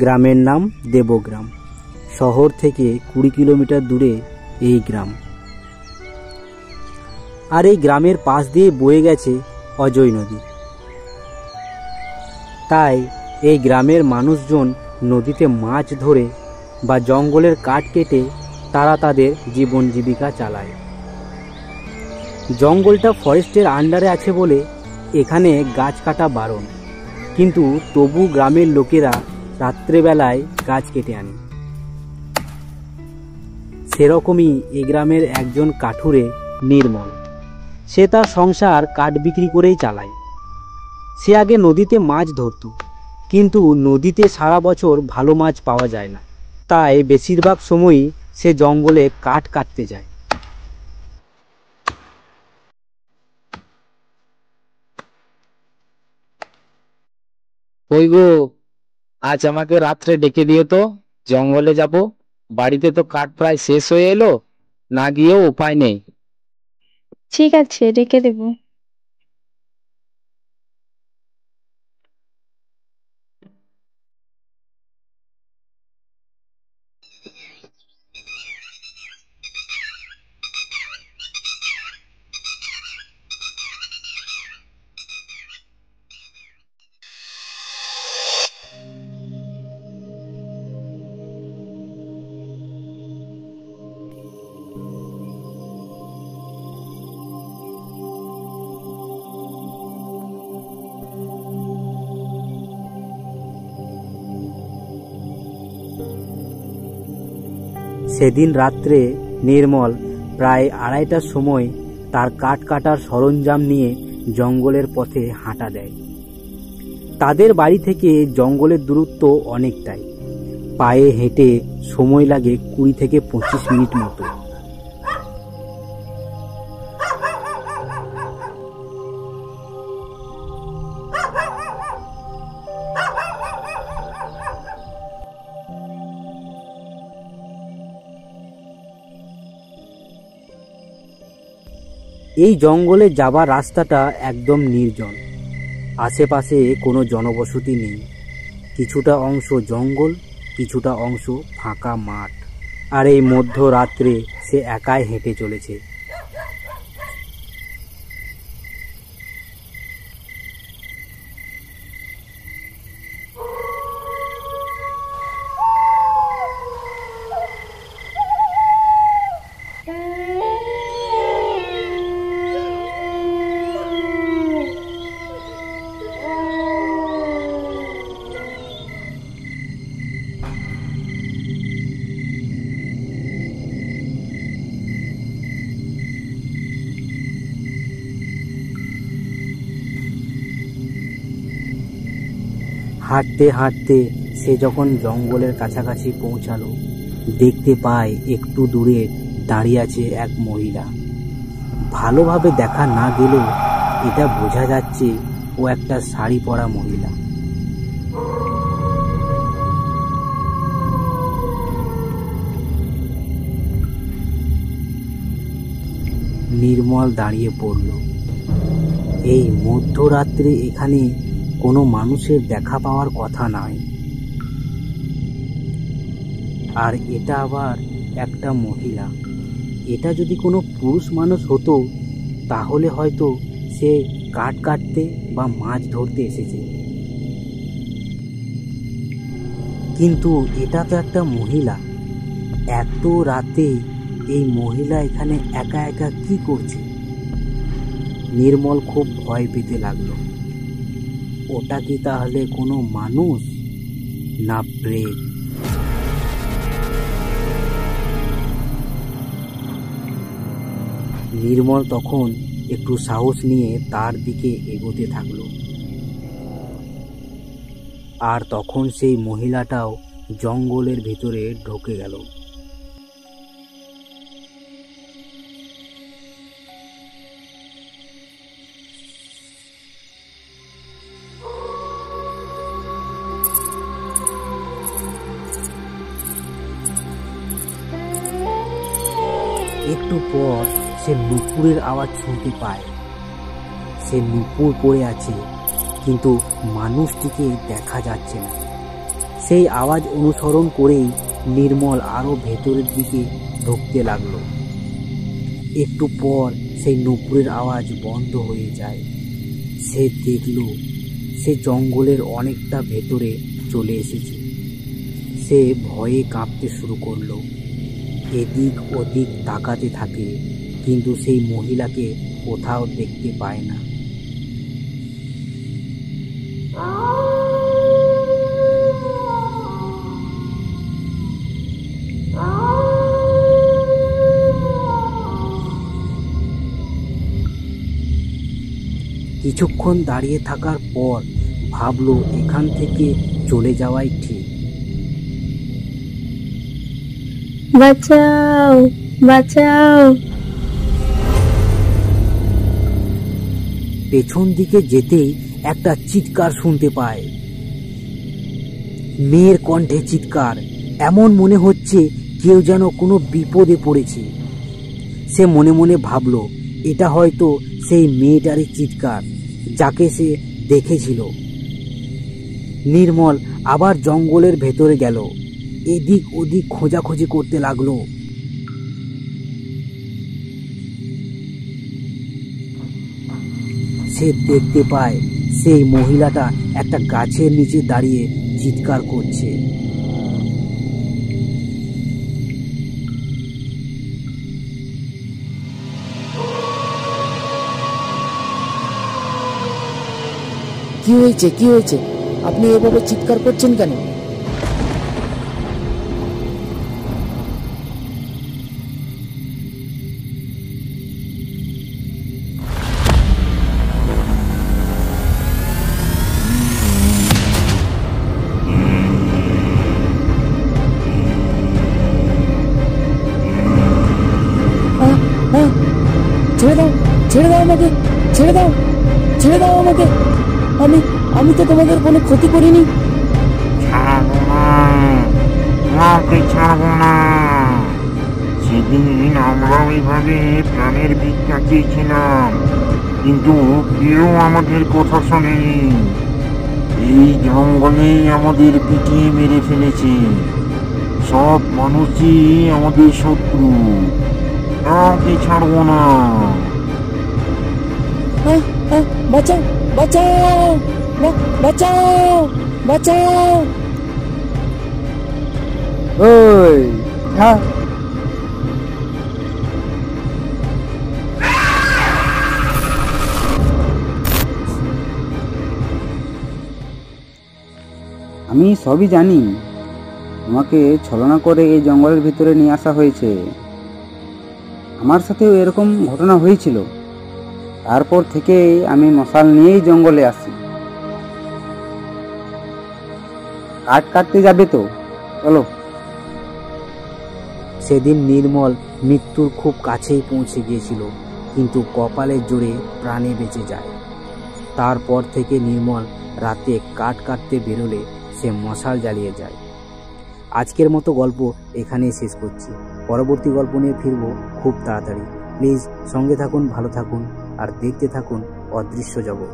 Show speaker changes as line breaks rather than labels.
গ্রামের নাম দেবগ্রাম। শহর থেকে 20 কিলোমিটার দূরে এই গ্রাম। আর এই গ্রামের পাশ দিয়ে বয়ে গেছে অজয় নদী। তাই এই গ্রামের মানুষজন নদীতে মাছ ধরে বা জঙ্গলের কাঠ কেটে তারা তাদের জীবন জীবিকা চালায়। জঙ্গলটা ফরেস্টের আন্ডারে আছে বলে এখানে গাছ কাটা বারণ, কিন্তু তবু গ্রামের লোকেরা রাত্রেবেলায় গাছ কেটে আনে। সেরকমই এই গ্রামের একজন কাঠুরে নির্মল। সে তার সংসার কাঠ বিক্রি করেই চালায়। সে আগে নদীতে মাছ ধরত, কিন্তু নদীতে সারা বছর ভালো মাছ পাওয়া যায় না। তাই বেশিরভাগ সময়ই সে জঙ্গলে কাঠ কাটতে যায়।
কই গো, আজ আমাকে রাত্রে ডেকে দিও তো, জঙ্গলে যাব। বাড়িতে তো কাঠ প্রায় শেষ হয়ে এলো, না গিয়েও উপায় নেই।
ঠিক আছে, রেখে দেব।
সেদিন রাত্রে নির্মল প্রায় 2:30টার সময় তার কাঠ কাটার সরঞ্জাম নিয়ে জঙ্গলের পথে হাঁটা দেয়। তাদের বাড়ি থেকে জঙ্গলের দূরত্ব অনেকটাই। পায়ে হেঁটে সময় লাগে 20 থেকে 25 মিনিট মতো। এই জঙ্গলে যাবার রাস্তাটা একদম নির্জন। আশেপাশে কোনো জনবসতি নেই। কিছুটা অংশ জঙ্গল, কিছুটা অংশ ফাঁকা মাঠ। আর এই মধ্যরাত্রে সে একাই হেঁটে চলেছে। হাঁটতে হাঁটতে সে যখন জঙ্গলের কাছাকাছি পৌঁছালো, দেখতে পায় একটু দূরে দাঁড়িয়ে আছে এক মহিলা। ভালোভাবে দেখা না গেলেও এটা বোঝা যাচ্ছে ও একটা শাড়ি পরা মহিলা। নির্মল দাঁড়িয়ে পড়ল। এই মধ্যরাত্রে এখানে কোনো মানুষের দেখা পাওয়ার কথা নয়। আর এটা আবার একটা মহিলা। এটা যদি কোনো পুরুষ মানুষ হতো তাহলে হয়তো সে কাঠ কাটতে বা মাছ ধরতে এসেছে, কিন্তু এটা তো একটা মহিলা। এত রাতে এই মহিলা এখানে একা একা কি করছে? নির্মল খুব ভয় পেতে লাগলো। ওটা কি তাহলে কোনো মানুষ না প্রেত? নির্মল তখন একটু সাহস নিয়ে তার দিকে এগোতে থাকলো। আর তখন সেই মহিলাটাও জঙ্গলের ভিতরে ঢুকে গেল। একটু পর সে নুপুরের আওয়াজ শুনতে পায়। সে নুপুর পড়ে আছে, কিন্তু মানুষটিকে দেখা যাচ্ছে না। সেই আওয়াজ অনুসরণ করেই নির্মল আরো ভেতরের দিকে ঢুকতে লাগলো। একটু পর সেই নুপুরের আওয়াজ বন্ধ হয়ে যায়। সে দেখল সে জঙ্গলের অনেকটা ভেতরে চলে এসেছে। সে ভয়ে কাঁপতে শুরু করলো। এদিক ওদিক তাকাতে থাকে, কিন্তু সেই মহিলাকে কোথাও দেখতে পায় না। কিছুক্ষণ দাঁড়িয়ে থাকার পর ভাবলো এখান থেকে চলে যাওয়াই ঠিক।
বাঁচাও, বাঁচাও।
পেছন দিকে যেতেই একটা চিৎকার শুনতে পায়। মেয়ের কণ্ঠে চিৎকার, এমন মনে হচ্ছে কেউ যেন কোনো বিপদে পড়েছে। সে মনে মনে ভাবলো এটা হয়তো সেই মেয়েটারই চিৎকার যাকে সে দেখেছিল। নির্মল আবার জঙ্গলের ভেতরে গেল। এদিক ওদিক খোঁজাখুঁজি করতে লাগলো। সে দেখতে পায় সেই মহিলাটা একটা গাছের নিচে দাঁড়িয়ে চিৎকার করছে।
কি হয়েছে, কি হয়েছে? আপনি এভাবে চিৎকার করছেন কেন? ছেড়ে দাও, ছেড়ে দাও আমাকে, ছেড়ে দাও, ছেড়ে দাও আমাকে। আমি তো তোমাদের কোনো ক্ষতি করিনি।
ছাড়বো না, তোমাকে ছাড়বো না। সেদিন আমরা ওইভাবে প্রাণের ভিক্ষা চেয়েছিলাম, কিন্তু কেউ আমাদের কথা শোনেনি। এই জঙ্গলেই আমাদের পিটিয়ে মেরে ফেলেছে। সব মানুষই আমাদের শত্রু, কাউকে ছাড়বো না।
বাঁচাও, বাঁচাও, বাঁচাও, বাঁচাও।
ওই
আমি সবই জানি। তোমাকে ছলনা করে এই জঙ্গলের ভিতরে নিয়ে আসা হয়েছে। আমার সাথেও এরকম ঘটনা হয়েছিল। তারপর থেকে আমি মশাল নিয়েই জঙ্গলে আসি। কাঠ কাটতে যাবে তো চলো।
সেদিন নির্মল মৃত্যুর খুব কাছেই পৌঁছে গিয়েছিল, কিন্তু কপালের জোরে প্রাণে বেঁচে যায়। তারপর থেকে নির্মল রাতে কাঠ কাটতে বেরোলে সে মশাল জ্বালিয়ে যায়। আজকের মতো গল্প এখানেই শেষ করছি। পরবর্তী গল্প নিয়ে ফিরবো খুব তাড়াতাড়ি। প্লিজ সঙ্গে থাকুন, ভালো থাকুন আর দেখতে থাকুন অদৃশ্য জগৎ।